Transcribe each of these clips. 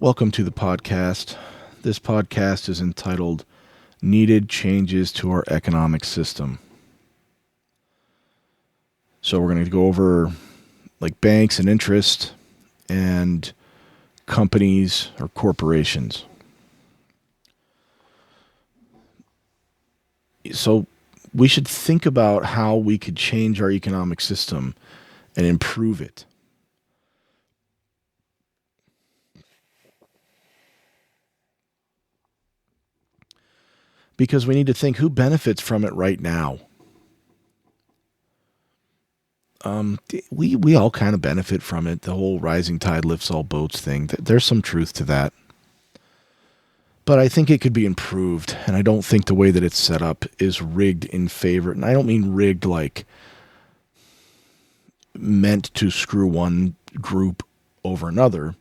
Welcome to the podcast. This podcast is entitled Needed Changes to Our Economic System. So we're going to go over like banks and interest and companies or corporations. So we should think about how we could change our economic system and improve it. Because we need to think who benefits from it right now. We all kind of benefit from it. The whole rising tide lifts all boats thing. There's some truth to that. But I think it could be improved, and I don't think the way that it's set up is rigged in favor. And I don't mean rigged like meant to screw one group over another.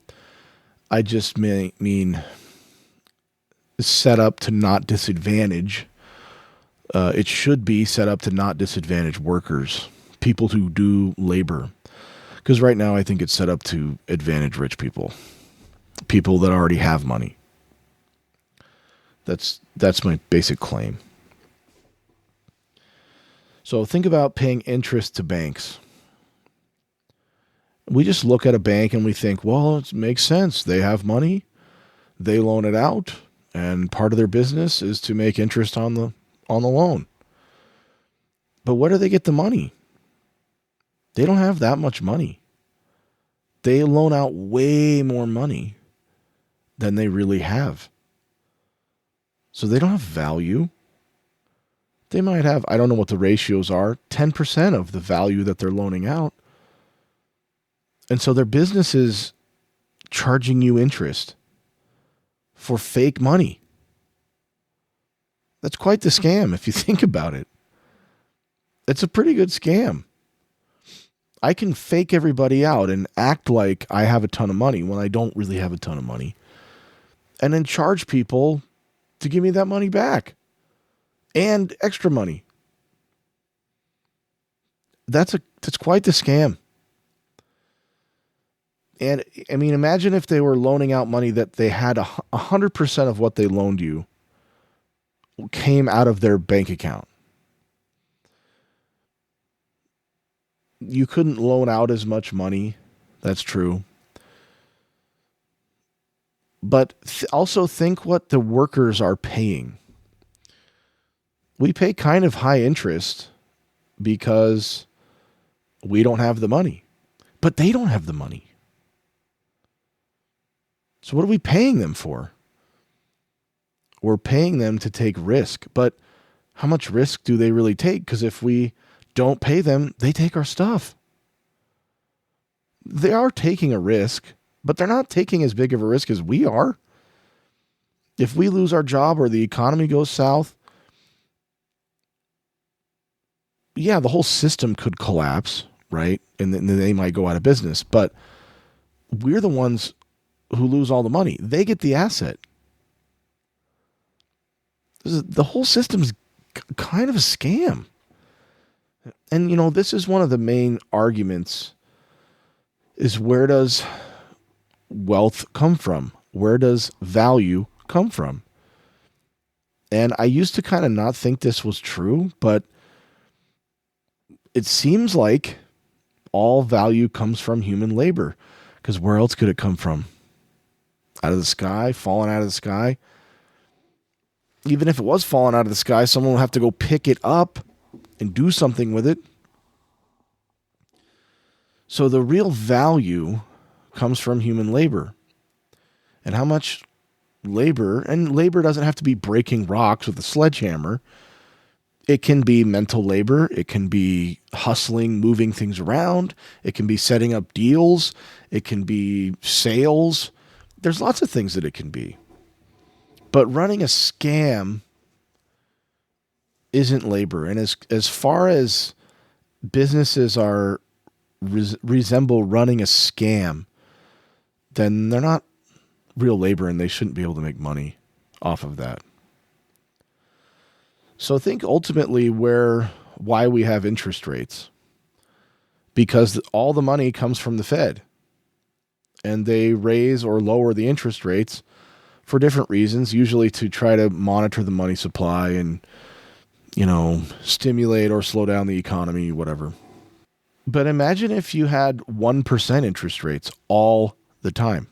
I just mean set up to not disadvantage. It should be set up to not disadvantage workers, people who do labor. Because right now I think it's set up to advantage rich people, people that already have money. That's my basic claim. So think about paying interest to banks. We just look at a bank and we think, well, it makes sense. They have money. They loan it out. And part of their business is to make interest on the loan. But where do they get the money? They don't have that much money. They loan out way more money than they really have. So they don't have value. They might have, I don't know what the ratios are, 10% of the value that they're loaning out. And so their business is charging you interest for fake money. That's quite the scam if you think about it. It's a pretty good scam. I can fake everybody out and act like I have a ton of money when I don't really have a ton of money, and then charge people to give me that money back and extra money. That's quite the scam. And I mean, imagine if they were loaning out money that they had 100% of what they loaned you came out of their bank account. You couldn't loan out as much money. That's true. But also think what the workers are paying. We pay kind of high interest because we don't have the money. But they don't have the money. So what are we paying them for? We're paying them to take risk. But how much risk do they really take? Because if we don't pay them, they take our stuff. They are taking a risk, but they're not taking as big of a risk as we are. If we lose our job or the economy goes south, yeah, the whole system could collapse, right? And then they might go out of business. But we're the ones who lose all the money. They get the asset. The whole system's kind of a scam. And, this is one of the main arguments is where does wealth come from? Where does value come from? And I used to kind of not think this was true, but it seems like all value comes from human labor. Because where else could it come from? Out of the sky, falling out of the sky? Even if it was falling out of the sky, someone would have to go pick it up and do something with it. So the real value comes from human labor. And how much labor, and labor doesn't have to be breaking rocks with a sledgehammer. It can be mental labor. It can be hustling, moving things around. It can be setting up deals. It can be sales. There's lots of things that it can be. But running a scam isn't labor. And as far as businesses are resemble running a scam, then they're not real labor and they shouldn't be able to make money off of that. So think ultimately why we have interest rates. Because all the money comes from the Fed. and they raise or lower the interest rates for different reasons, usually to try to monitor the money supply and, stimulate or slow down the economy, whatever. But imagine if you had 1% interest rates all the time.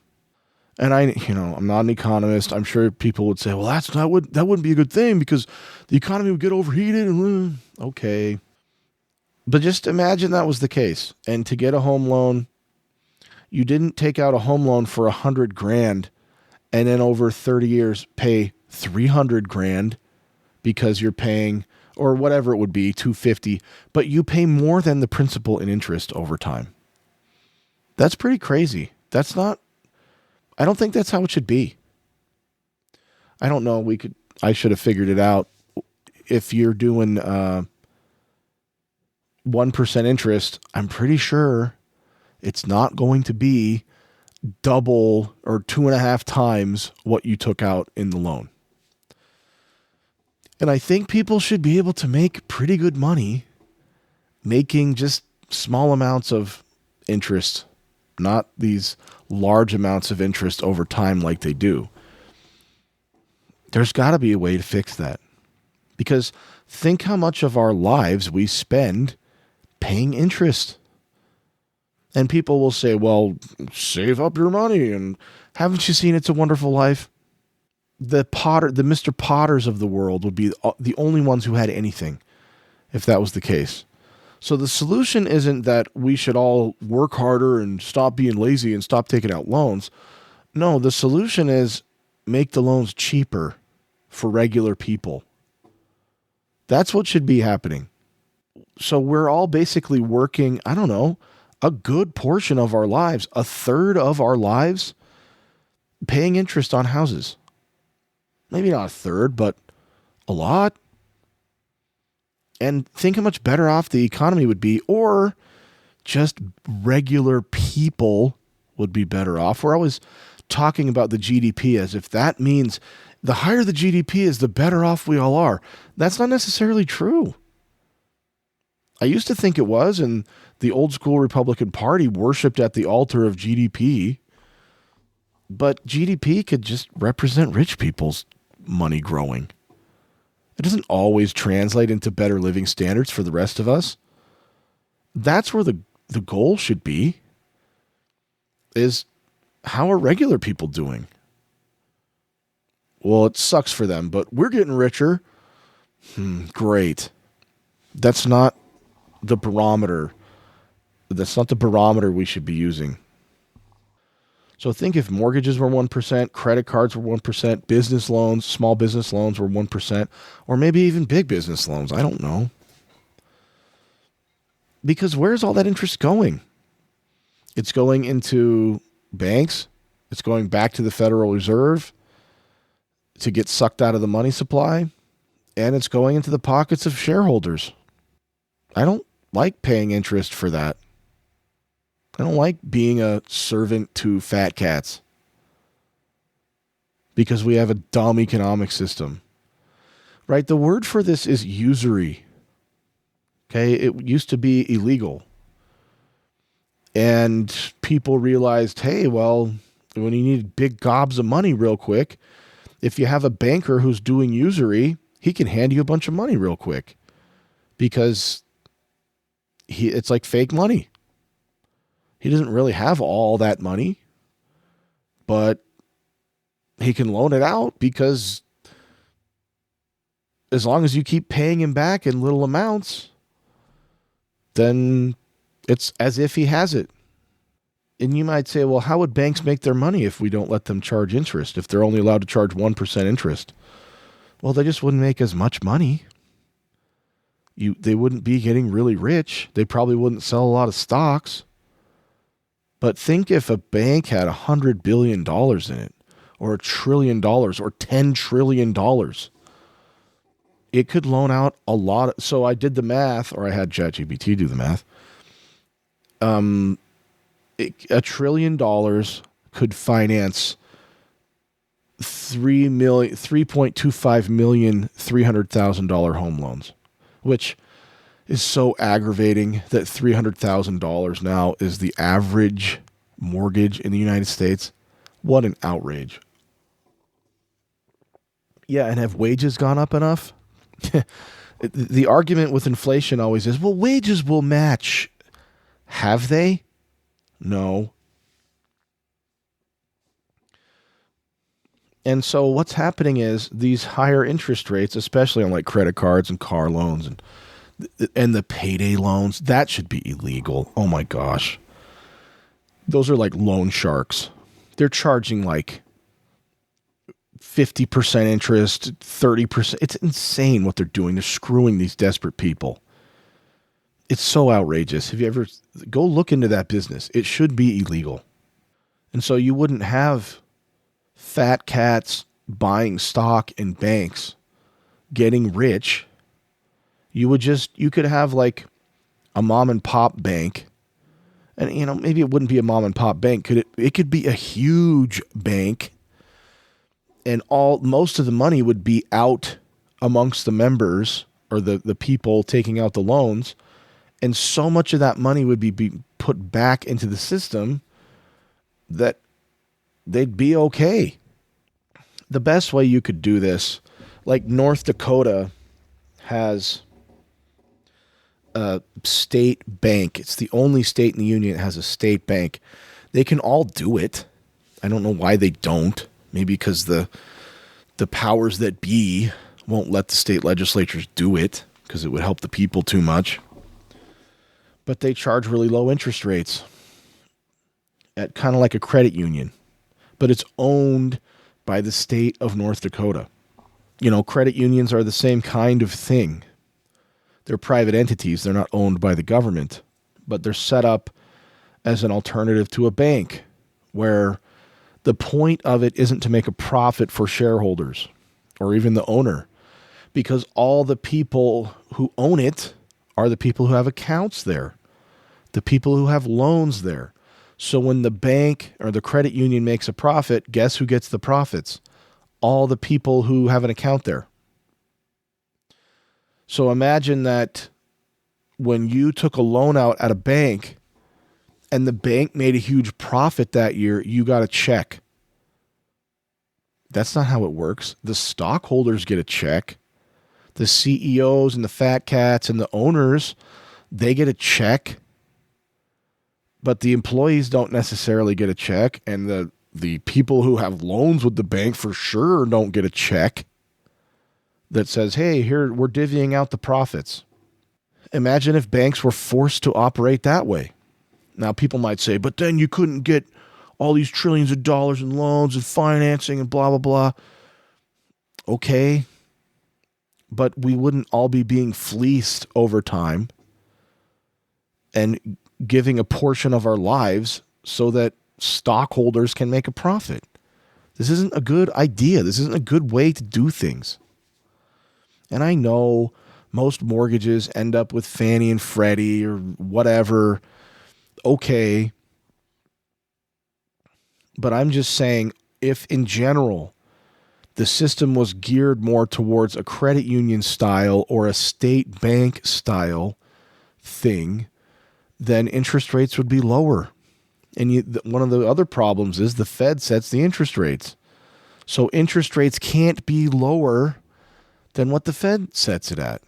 And I'm not an economist. I'm sure people would say, well, that wouldn't be a good thing because the economy would get overheated. Okay. But just imagine that was the case. And to get a home loan, you didn't take out a home loan for $100,000 and then over 30 years pay $300,000 because you're paying, or whatever it would be, $250, but you pay more than the principal and interest over time. That's pretty crazy. I don't think that's how it should be. I don't know. I should have figured it out. If you're doing 1% interest, I'm pretty sure it's not going to be double or 2.5 times what you took out in the loan. And I think people should be able to make pretty good money making just small amounts of interest, not these large amounts of interest over time like they do. There's got to be a way to fix that. Because think how much of our lives we spend paying interest. And people will say, well, save up your money. And haven't you seen It's a Wonderful Life? The Mr. Potters of the world would be the only ones who had anything if that was the case. So the solution isn't that we should all work harder and stop being lazy and stop taking out loans. No, the solution is make the loans cheaper for regular people. That's what should be happening. So we're all basically working, a good portion of our lives, a third of our lives, paying interest on houses. Maybe not a third, but a lot. And think how much better off the economy would be, or just regular people would be better off. We're always talking about the GDP as if that means the higher the GDP is, the better off we all are. That's not necessarily true. I used to think it was, and the old school Republican Party worshipped at the altar of GDP. But GDP could just represent rich people's money growing. It doesn't always translate into better living standards for the rest of us. That's where the goal should be, is how are regular people doing? Well, it sucks for them, but we're getting richer. Great. That's not the barometer. That's not the barometer we should be using. So think if mortgages were 1%, credit cards were 1%, business loans, small business loans were 1%, or maybe even big business loans. I don't know. Because where's all that interest going? It's going into banks. It's going back to the Federal Reserve to get sucked out of the money supply. And it's going into the pockets of shareholders. I don't like paying interest for that. I don't like being a servant to fat cats because we have a dumb economic system, right? The word for this is usury. Okay. It used to be illegal. And people realized, hey, well, when you need big gobs of money real quick, if you have a banker who's doing usury, he can hand you a bunch of money real quick because it's like fake money. He doesn't really have all that money, but he can loan it out because as long as you keep paying him back in little amounts, then it's as if he has it. And you might say, well, how would banks make their money if we don't let them charge interest, if they're only allowed to charge 1% interest? Well, they just wouldn't make as much money. They wouldn't be getting really rich. They probably wouldn't sell a lot of stocks. But think if a bank had $100 billion in it, or $1 trillion, or $10 trillion, it could loan out a lot. So I did the math, or I had ChatGPT do the math. $1 trillion could finance 3.25 million $300,000 home loans, which is so aggravating that $300,000 now is the average mortgage in the United States. What an outrage. Yeah, and have wages gone up enough? The argument with inflation always is, well, wages will match. Have they? No. And so what's happening is these higher interest rates, especially on like credit cards and car loans and the payday loans, that should be illegal. Oh my gosh. Those are like loan sharks. They're charging like 50% interest, 30%. It's insane what they're doing. They're screwing these desperate people. It's so outrageous. Have you ever go look into that business? It should be illegal. And so you wouldn't have fat cats buying stock in banks, getting rich. You could have like a mom and pop bank. And maybe it wouldn't be a mom and pop bank. It could be a huge bank. And most of the money would be out amongst the members or the people taking out the loans. And so much of that money would be put back into the system that they'd be okay. The best way you could do this, like North Dakota has a state bank. It's the only state in the union that has a state bank. They can all do it. I don't know why they don't. Maybe because the powers that be won't let the state legislatures do it because it would help the people too much. But they charge really low interest rates at kind of like a credit union. But it's owned by the state of North Dakota. Credit unions are the same kind of thing. They're private entities. They're not owned by the government. But they're set up as an alternative to a bank where the point of it isn't to make a profit for shareholders or even the owner, because all the people who own it are the people who have accounts there, the people who have loans there. So when the bank or the credit union makes a profit, guess who gets the profits? All the people who have an account there. So imagine that when you took a loan out at a bank and the bank made a huge profit that year, you got a check. That's not how it works. The stockholders get a check. The CEOs and the fat cats and the owners, they get a check. But the employees don't necessarily get a check. And the people who have loans with the bank for sure don't get a check that says, hey, here, we're divvying out the profits. Imagine if banks were forced to operate that way. Now, people might say, but then you couldn't get all these trillions of dollars in loans and financing and blah, blah, blah. Okay. But we wouldn't all be being fleeced over time and giving a portion of our lives so that stockholders can make a profit. This isn't a good idea. This isn't a good way to do things. And I know most mortgages end up with Fannie and Freddie or whatever. Okay. But I'm just saying, if in general the system was geared more towards a credit union style or a state bank style thing, then interest rates would be lower. And one of the other problems is the Fed sets the interest rates. So interest rates can't be lower than what the Fed sets it at.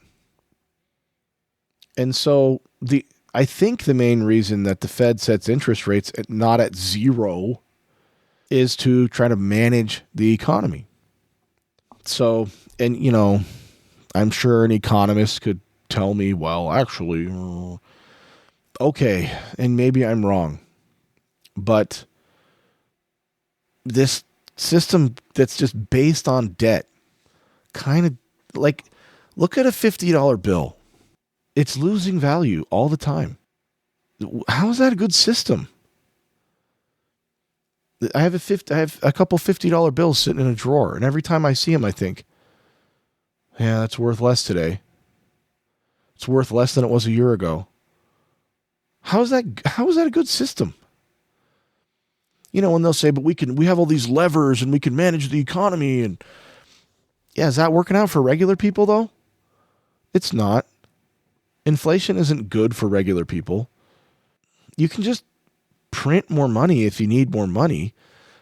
And so I think the main reason that the Fed sets interest rates not at zero is to try to manage the economy. So, and I'm sure an economist could tell me, well, actually, okay, and maybe I'm wrong. But this system that's just based on debt, kind of like, look at a $50 bill. It's losing value all the time. How is that a good system? I have a couple $50 bills sitting in a drawer, and every time I see them, I think, yeah, that's worth less today. It's worth less than it was a year ago. How is that a good system? When they'll say, but we have all these levers and we can manage the economy, and yeah, is that working out for regular people though? It's not. Inflation isn't good for regular people. You can just Print more money if you need more money.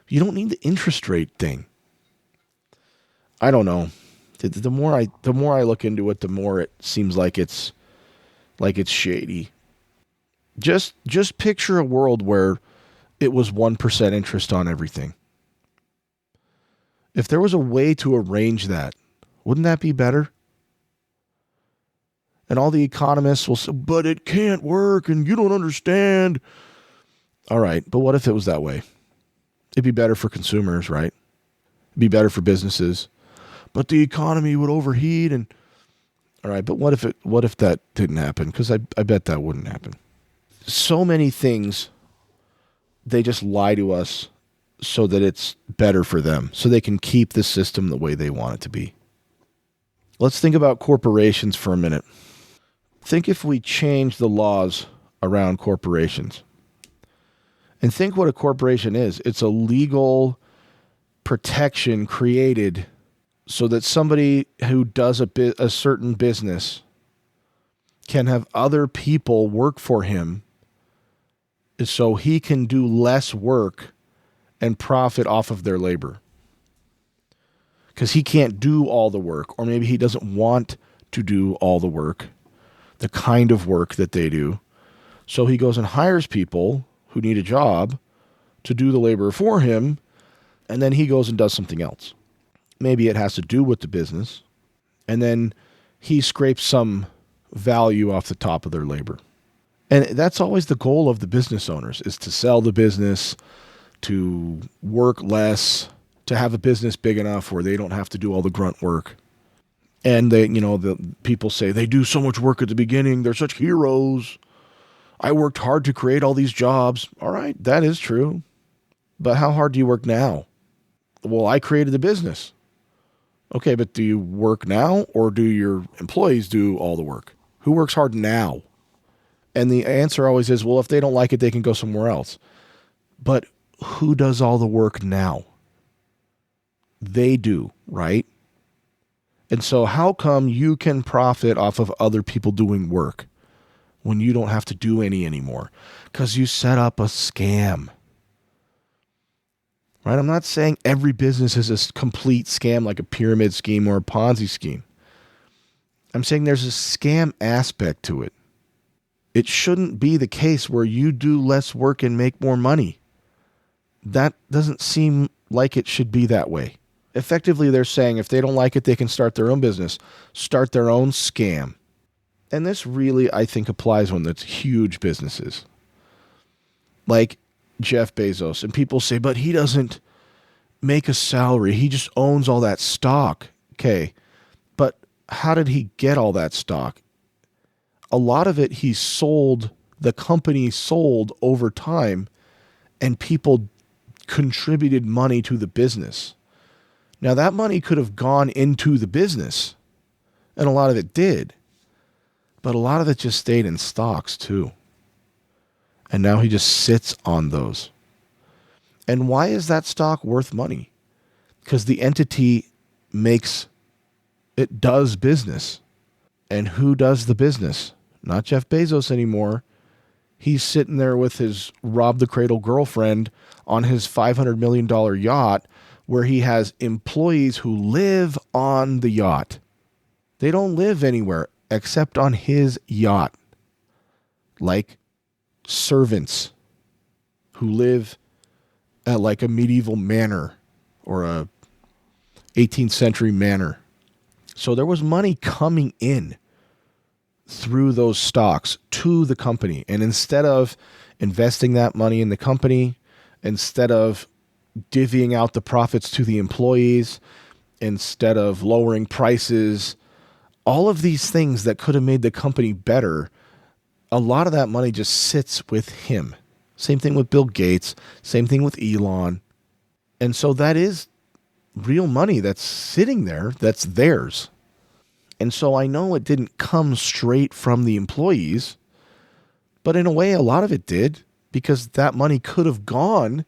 You don't need the interest rate thing. I don't know. The more I look into it, the more it seems like it's shady. Just picture a world where it was 1% interest on everything. If there was a way to arrange that, wouldn't that be better? And all the economists will say, but it can't work and you don't understand. All right, but what if it was that way? It'd be better for consumers, right? It'd be better for businesses. But the economy would overheat and all right, but what if that didn't happen? Because I bet that wouldn't happen. So many things, they just lie to us so that it's better for them, so they can keep the system the way they want it to be. Let's think about corporations for a minute. Think if we change the laws around corporations. And think what a corporation is. It's a legal protection created so that somebody who does a certain business can have other people work for him so he can do less work and profit off of their labor. Because he can't do all the work, or maybe he doesn't want to do all the work, the kind of work that they do. So he goes and hires people who need a job to do the labor for him, and then he goes and does something else. Maybe it has to do with the business, and then he scrapes some value off the top of their labor. And that's always the goal of the business owners, is to sell the business, to work less, to have a business big enough where they don't have to do all the grunt work. And the people say they do so much work at the beginning. They're such heroes. I worked hard to create all these jobs. All right, that is true. But how hard do you work now? Well, I created the business. Okay, but do you work now or do your employees do all the work? Who works hard now? And the answer always is, well, if they don't like it, they can go somewhere else. But who does all the work now? They do, right? And so how come you can profit off of other people doing work when you don't have to do any anymore? Because you set up a scam. Right? I'm not saying every business is a complete scam like a pyramid scheme or a Ponzi scheme. I'm saying there's a scam aspect to it. It shouldn't be the case where you do less work and make more money. That doesn't seem like it should be that way. Effectively, they're saying if they don't like it, they can start their own business, start their own scam. And this really, I think, applies when it's huge businesses. Like Jeff Bezos. And people say, but he doesn't make a salary. He just owns all that stock. Okay. But how did he get all that stock? A lot of it he sold, the company sold over time, and people contributed money to the business. Now, that money could have gone into the business, and a lot of it did. But a lot of it just stayed in stocks, too. And now he just sits on those. And why is that stock worth money? Because the entity does business. And who does the business? Not Jeff Bezos anymore. He's sitting there with his Rob the Cradle girlfriend on his $500 million yacht where he has employees who live on the yacht. They don't live anywhere except on his yacht. Like servants who live at like a medieval manor or a 18th century manor. So there was money coming in through those stocks to the company. And instead of investing that money in the company, instead of divvying out the profits to the employees, instead of lowering prices, all of these things that could have made the company better, a lot of that money just sits with him. Same thing with Bill Gates, same thing with Elon. And so that is real money that's sitting there, that's theirs. And so I know it didn't come straight from the employees, but in a way, a lot of it did, because that money could have gone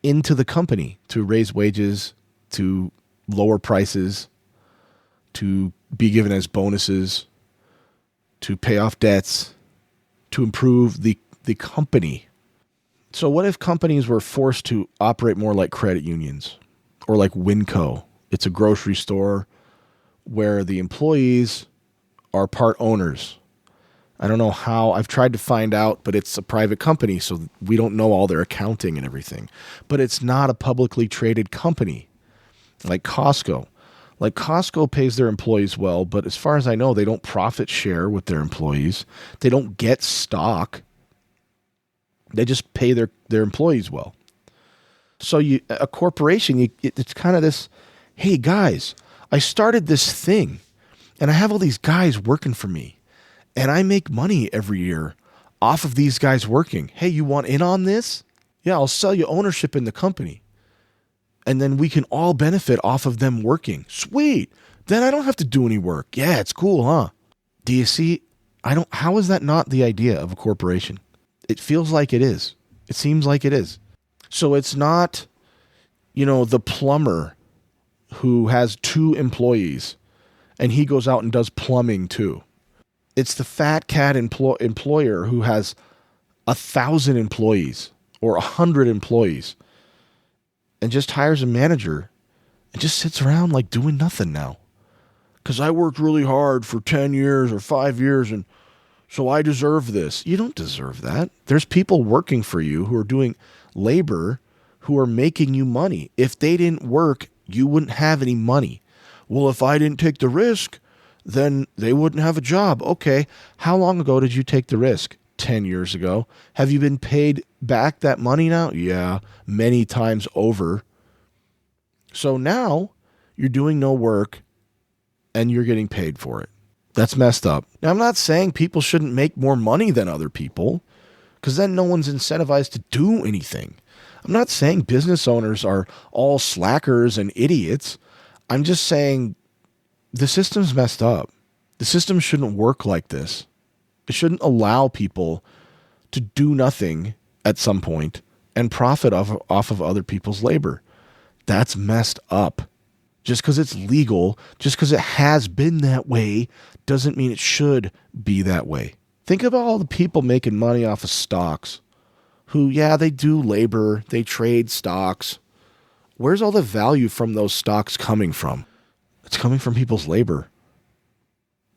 into the company to raise wages, to lower prices, to be given as bonuses, to pay off debts, to improve the company. So what if companies were forced to operate more like credit unions or like Winco? It's a grocery store where the employees are part owners. I don't know how. I've tried to find out, but it's a private company, so we don't know all their accounting and everything. But it's not a publicly traded company like Costco. Like Costco pays their employees well, but as far as I know, they don't profit share with their employees. They don't get stock. They just pay their employees well. So a corporation, it's kind of this, hey guys, I started this thing and I have all these guys working for me and I make money every year off of these guys working. Hey, you want in on this? Yeah, I'll sell you ownership in the company. And then we can all benefit off of them working. Sweet. Then I don't have to do any work. Yeah, it's cool, huh? Do you see? How is that not the idea of a corporation? It feels like it is. It seems like it is. So it's not, the plumber who has 2 employees and he goes out and does plumbing too. It's the fat cat employer who has 1,000 employees or 100 employees and just hires a manager and just sits around like doing nothing now. Because I worked really hard for 10 years or 5 years and so I deserve this. You don't deserve that. There's people working for you who are doing labor who are making you money. If they didn't work, you wouldn't have any money. Well, if I didn't take the risk, then they wouldn't have a job. Okay, how long ago did you take the risk? 10 years ago. Have you been paid back that money now? Yeah, many times over. So now you're doing no work and you're getting paid for it. That's messed up. Now, I'm not saying people shouldn't make more money than other people, because then no one's incentivized to do anything. I'm not saying business owners are all slackers and idiots. I'm just saying the system's messed up. The system shouldn't work like this. It shouldn't allow people to do nothing at some point and profit off of other people's labor. That's messed up. Just because it's legal, just because it has been that way, doesn't mean it should be that way. Think about all the people making money off of stocks who, yeah, they do labor, they trade stocks. Where's all the value from those stocks coming from? It's coming from people's labor.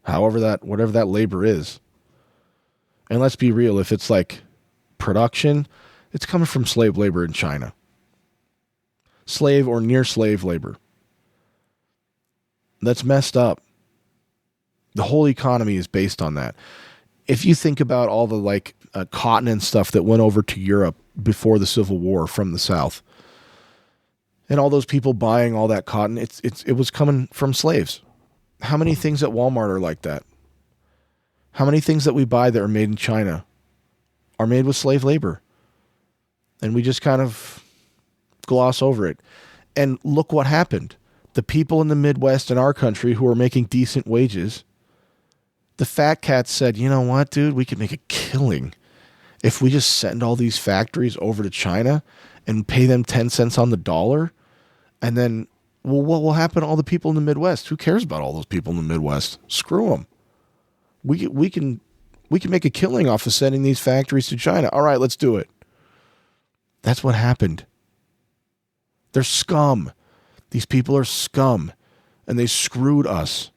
Whatever that labor is. And let's be real, if it's like production, it's coming from slave labor in China. Slave or near slave labor. That's messed up. The whole economy is based on that. If you think about all the cotton and stuff that went over to Europe before the Civil War from the South, and all those people buying all that cotton, it was coming from slaves. How many things at Walmart are like that? How many things that we buy that are made in China are made with slave labor? And we just kind of gloss over it. And look what happened. The people in the Midwest in our country who are making decent wages, the fat cats said, you know what, dude, we could make a killing if we just send all these factories over to China and pay them 10 cents on the dollar. And then, well, what will happen to all the people in the Midwest? Who cares about all those people in the Midwest? Screw them. We can make a killing off of sending these factories to China. All right, let's do it. That's what happened. They're scum. These people are scum, and they screwed us.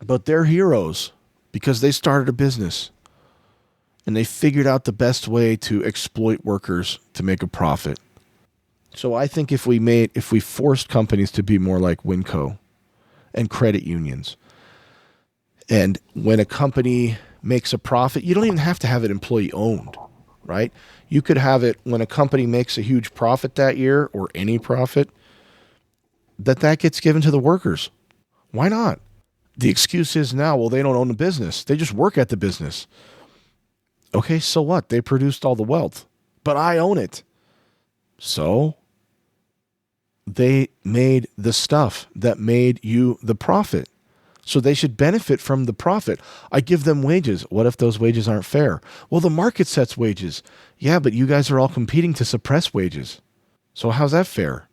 But they're heroes because they started a business, and they figured out the best way to exploit workers to make a profit. So I think if we forced companies to be more like Winco and credit unions, and when a company makes a profit, you don't even have to have it employee owned, right? You could have it when a company makes a huge profit that year, or any profit, that gets given to the workers. Why not? The excuse is now, well, they don't own the business. They just work at the business. Okay, so what? They produced all the wealth, but I own it. So they made the stuff that made you the profit. So they should benefit from the profit. I give them wages. What if those wages aren't fair? Well, the market sets wages. Yeah, but you guys are all competing to suppress wages. So how's that fair?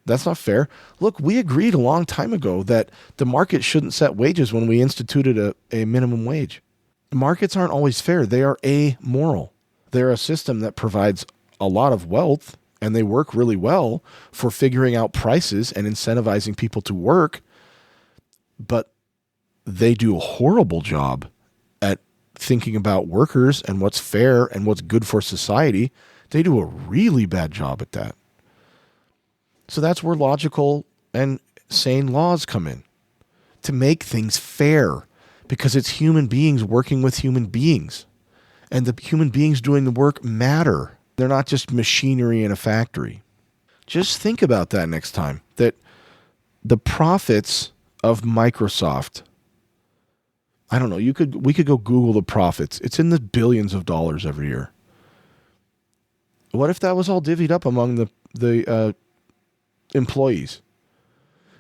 That's not fair. Look, we agreed a long time ago that the market shouldn't set wages when we instituted a minimum wage. Markets aren't always fair. They are amoral. They're a system that provides a lot of wealth and they work really well for figuring out prices and incentivizing people to work, but they do a horrible job at thinking about workers and what's fair and what's good for society. They do a really bad job at that. So that's where logical and sane laws come in, to make things fair, because it's human beings working with human beings. And the human beings doing the work matter. They're not just machinery in a factory. Just think about that next time, that the profits of Microsoft, I don't know, we could go Google the profits. It's in the billions of dollars every year. What if that was all divvied up among the employees?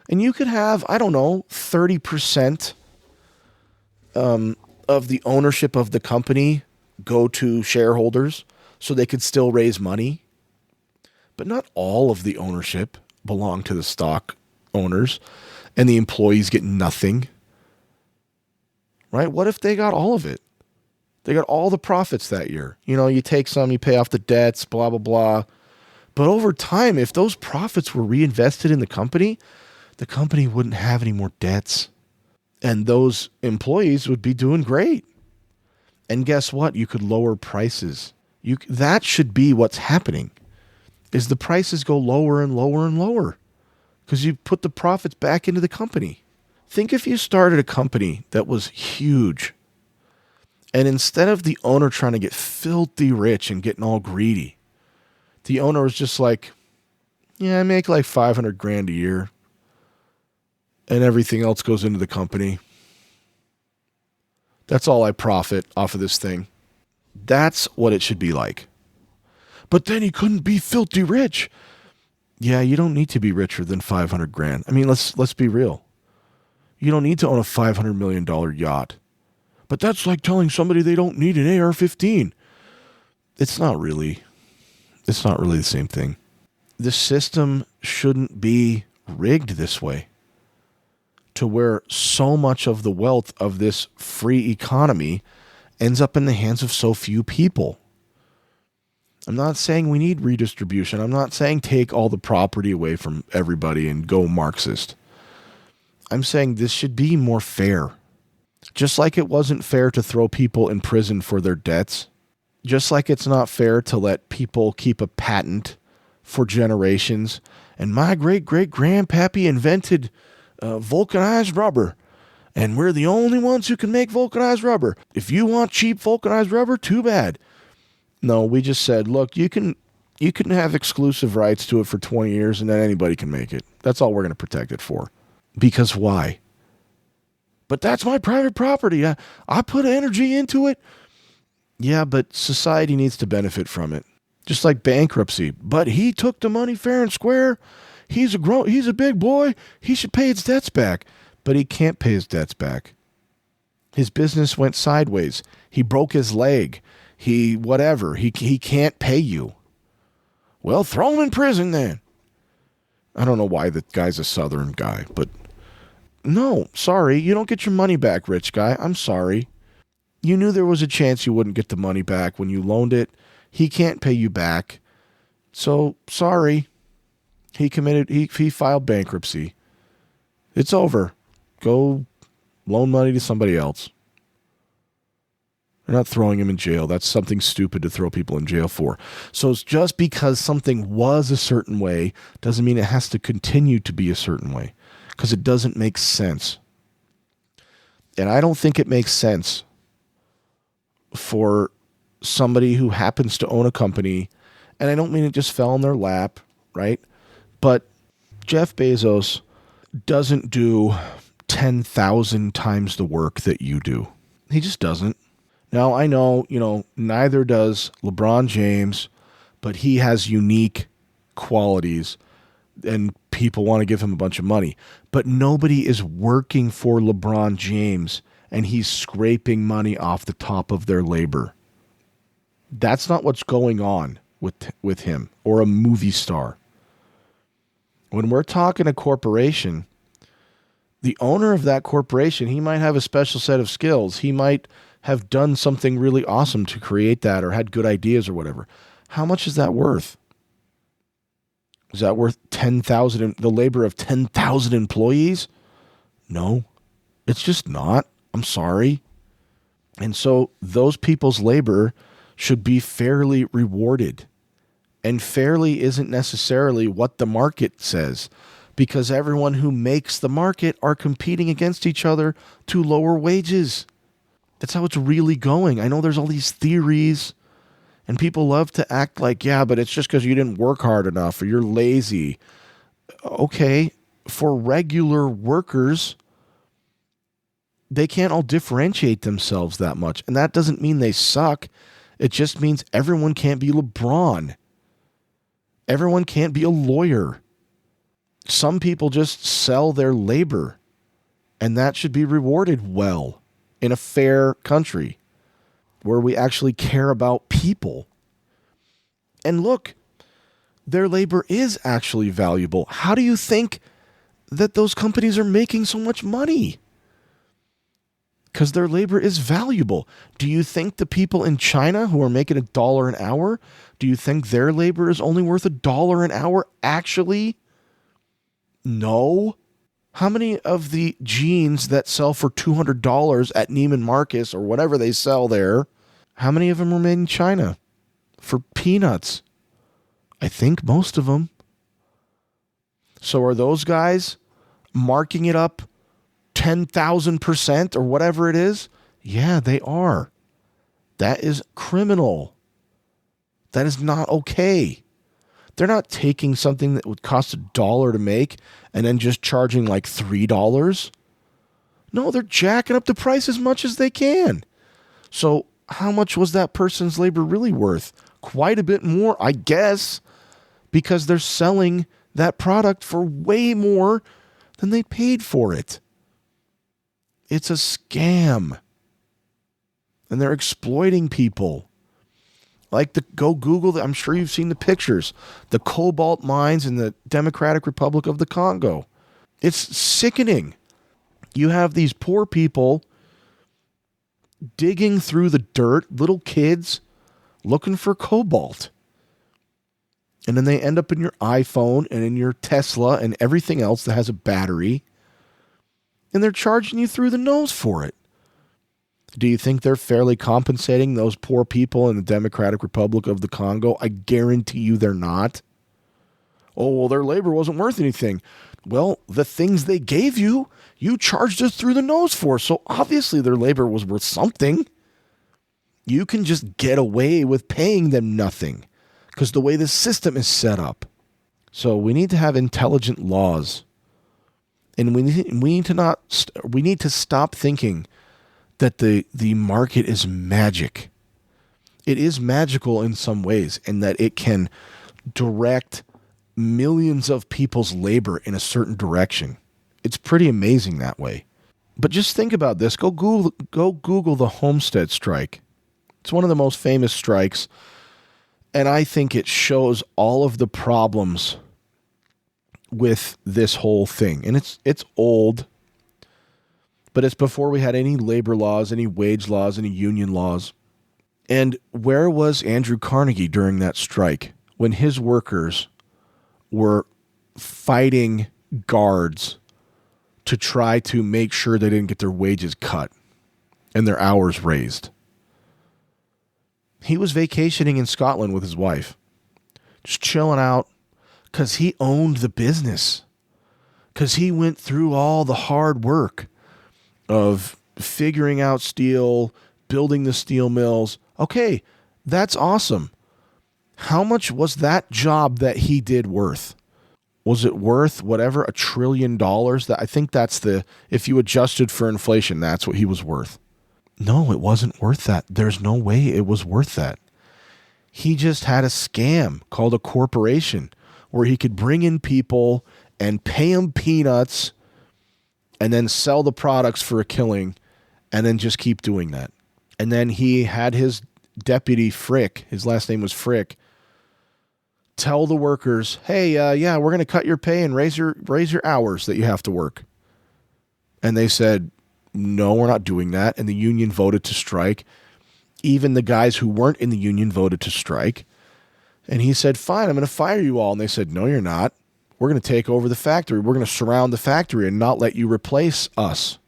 And you could have, I don't know, 30% of the ownership of the company go to shareholders so they could still raise money. But not all of the ownership belong to the stock owners, and the employees get nothing. Right? What if they got all of it? They got all the profits that year. You know, you take some, you pay off the debts, blah, blah, blah. But over time, if those profits were reinvested in the company wouldn't have any more debts. And those employees would be doing great. And guess what? You could lower prices. That should be what's happening, is the prices go lower and lower and lower because you put the profits back into the company. Think if you started a company that was huge, and instead of the owner trying to get filthy rich and getting all greedy, the owner was just like, yeah, I make like $500,000 a year and everything else goes into the company. That's all I profit off of this thing. That's what it should be like. But then he couldn't be filthy rich. Yeah, you don't need to be richer than $500,000. I mean, let's be real. You don't need to own a $500 million yacht. But that's like telling somebody they don't need an AR-15. It's not really the same thing. The system shouldn't be rigged this way, to where so much of the wealth of this free economy ends up in the hands of so few people. I'm not saying we need redistribution. I'm not saying take all the property away from everybody and go Marxist. I'm saying this should be more fair. Just like it wasn't fair to throw people in prison for their debts, just like it's not fair to let people keep a patent for generations. And my great-great-grandpappy invented vulcanized rubber, and we're the only ones who can make vulcanized rubber. If you want cheap vulcanized rubber, too bad. No, we just said, look, you can have exclusive rights to it for 20 years, and then anybody can make it. That's all we're going to protect it for. Because why? But that's my private property. I put energy into it. Yeah, but society needs to benefit from it. Just like bankruptcy. But he took the money fair and square. He's a big boy. He should pay his debts back. But he can't pay his debts back. His business went sideways. He broke his leg. He can't pay you. Well, throw him in prison then. I don't know why the guy's a Southern guy, but no, sorry, you don't get your money back, rich guy. I'm sorry. You knew there was a chance you wouldn't get the money back when you loaned it. He can't pay you back. So, sorry. He filed bankruptcy. It's over. Go loan money to somebody else. They're not throwing him in jail. That's something stupid to throw people in jail for. So it's just because something was a certain way doesn't mean it has to continue to be a certain way, because it doesn't make sense. And I don't think it makes sense for somebody who happens to own a company, and I don't mean it just fell in their lap, right? But Jeff Bezos doesn't do 10,000 times the work that you do. He just doesn't. Now, I know, neither does LeBron James, but he has unique qualities and people want to give him a bunch of money. But nobody is working for LeBron James and he's scraping money off the top of their labor. That's not what's going on with him or a movie star. When we're talking a corporation, the owner of that corporation, he might have a special set of skills. He might have done something really awesome to create that or had good ideas or whatever. How much is that worth? Is that worth the labor of 10,000 employees? No, it's just not. I'm sorry. And so those people's labor should be fairly rewarded. And fairly isn't necessarily what the market says, because everyone who makes the market are competing against each other to lower wages. That's how it's really going. I know there's all these theories, and people love to act like, yeah, but it's just because you didn't work hard enough or you're lazy. Okay, for regular workers, they can't all differentiate themselves that much. And that doesn't mean they suck. It just means everyone can't be LeBron. Everyone can't be a lawyer. Some people just sell their labor, and that should be rewarded well in a fair country where we actually care about people. And look, their labor is actually valuable. How do you think that those companies are making so much money? Because their labor is valuable. Do you think the people in China who are making $1 an hour, do you think their labor is only worth $1 an hour actually? No. How many of the jeans that sell for $200 at Neiman Marcus or whatever they sell there, how many of them are made in China for peanuts? I think most of them. So are those guys marking it up 10,000% or whatever it is? Yeah, they are. That is criminal. That is not okay. They're not taking something that would cost $1 to make and then just charging like $3. No, they're jacking up the price as much as they can. So how much was that person's labor really worth? Quite a bit more, I guess, because they're selling that product for way more than they paid for it. It's a scam. And they're exploiting people. Like go Google, I'm sure you've seen the pictures, the cobalt mines in the Democratic Republic of the Congo. It's sickening. You have these poor people digging through the dirt, little kids looking for cobalt. And then they end up in your iPhone and in your Tesla and everything else that has a battery. And they're charging you through the nose for it. Do you think they're fairly compensating those poor people in the Democratic Republic of the Congo? I guarantee you they're not. Oh, well, their labor wasn't worth anything. Well, the things they gave you, you charged us through the nose for. So obviously their labor was worth something. You can just get away with paying them nothing because the way the system is set up. So we need to have intelligent laws. And we need to stop thinking that the market is magic. It is magical in some ways, in that it can direct millions of people's labor in a certain direction. It's pretty amazing that way. But just think about this. Go Google the Homestead strike. It's one of the most famous strikes, and I think it shows all of the problems with this whole thing. And it's old. But it's before we had any labor laws, any wage laws, any union laws. And where was Andrew Carnegie during that strike when his workers were fighting guards to try to make sure they didn't get their wages cut and their hours raised? He was vacationing in Scotland with his wife, just chilling out because he owned the business, because he went through all the hard work of figuring out steel, building the steel mills. Okay, that's awesome. How much was that job that he did worth? Was it worth whatever, $1 trillion? That I think that's if you adjusted for inflation, that's what he was worth. No, it wasn't worth that. There's no way it was worth that. He just had a scam called a corporation where he could bring in people and pay them peanuts and then sell the products for a killing, and then just keep doing that. And then he had his deputy, Frick, his last name was Frick, tell the workers, hey, yeah, we're going to cut your pay and raise your hours that you have to work. And they said, no, we're not doing that. And the union voted to strike. Even the guys who weren't in the union voted to strike. And he said, fine, I'm going to fire you all. And they said, no, you're not. We're going to take over the factory. We're going to surround the factory and not let you replace us.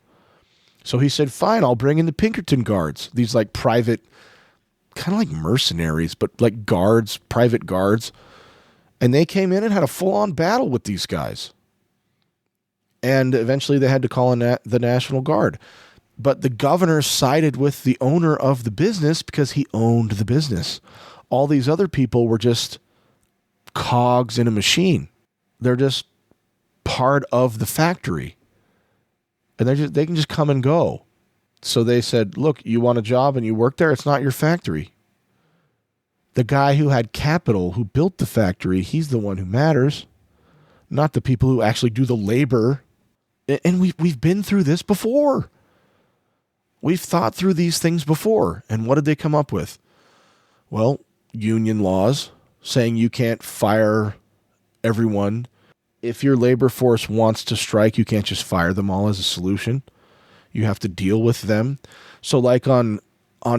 So he said, fine, I'll bring in the Pinkerton guards. These like private, kind of like mercenaries, but like guards, private guards. And they came in and had a full-on battle with these guys. And eventually they had to call in the National Guard. But the governor sided with the owner of the business because he owned the business. All these other people were just cogs in a machine. They're just part of the factory. And they can just come and go. So they said, look, you want a job and you work there? It's not your factory. The guy who had capital, who built the factory, he's the one who matters, not the people who actually do the labor. And we've been through this before. We've thought through these things before. And what did they come up with? Well, union laws saying you can't fire everyone. If your labor force wants to strike, you can't just fire them all as a solution. You have to deal with them. So like on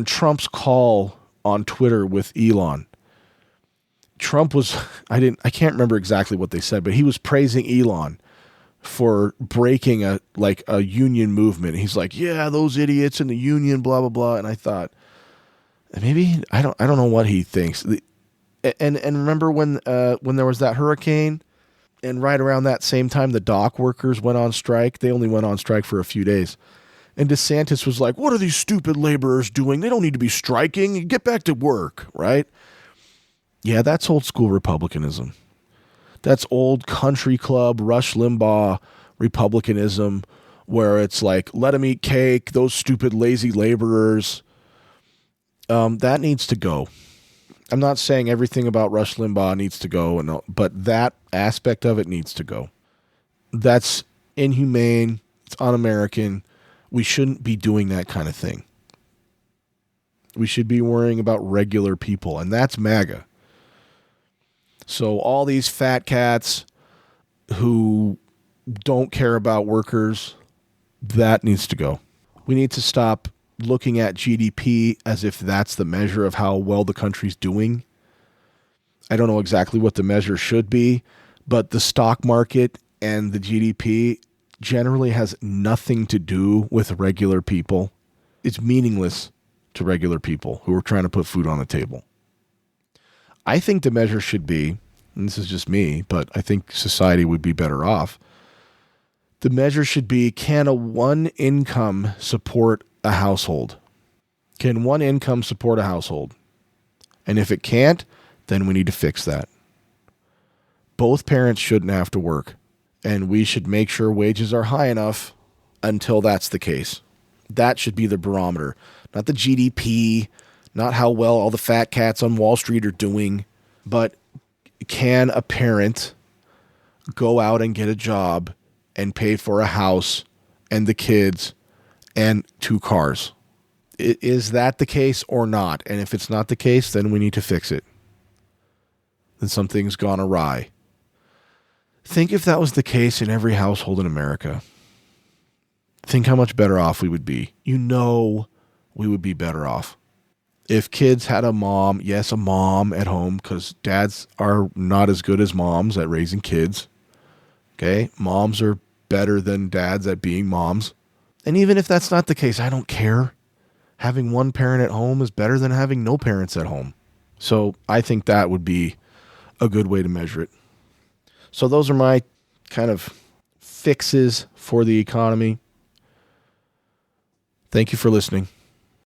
Trump's call on Twitter with Elon, Trump was, I can't remember exactly what they said, but he was praising Elon for breaking a union movement. He's like, yeah, those idiots in the union, blah, blah, blah. And I thought, maybe, I don't know what he thinks. And remember when there was that hurricane, and right around that same time, the dock workers went on strike. They only went on strike for a few days. And DeSantis was like, what are these stupid laborers doing? They don't need to be striking. Get back to work, right? Yeah, that's old school Republicanism. That's old country club, Rush Limbaugh Republicanism, where it's like, let them eat cake, those stupid lazy laborers. That needs to go. I'm not saying everything about Rush Limbaugh needs to go, but that aspect of it needs to go. That's inhumane. It's un-American. We shouldn't be doing that kind of thing. We should be worrying about regular people, and that's MAGA. So all these fat cats who don't care about workers, that needs to go. We need to stop looking at GDP as if that's the measure of how well the country's doing. I don't know exactly what the measure should be, but the stock market and the GDP generally has nothing to do with regular people. It's meaningless to regular people who are trying to put food on the table. I think the measure should be, and this is just me, but I think society would be better off. The measure should be, can a one income support a household? Can one income support a household? And if it can't, then we need to fix that. Both parents shouldn't have to work, and we should make sure wages are high enough until that's the case. That should be the barometer, not the GDP, not how well all the fat cats on Wall Street are doing, but can a parent go out and get a job and pay for a house and the kids and 2 cars? Is that the case or not? And if it's not the case, then we need to fix it. Then something's gone awry. Think if that was the case in every household in America. Think how much better off we would be. You know we would be better off. If kids had a mom, yes, a mom at home, because dads are not as good as moms at raising kids. Okay? Moms are better than dads at being moms. And even if that's not the case, I don't care. Having one parent at home is better than having no parents at home. So I think that would be a good way to measure it. So those are my kind of fixes for the economy. Thank you for listening.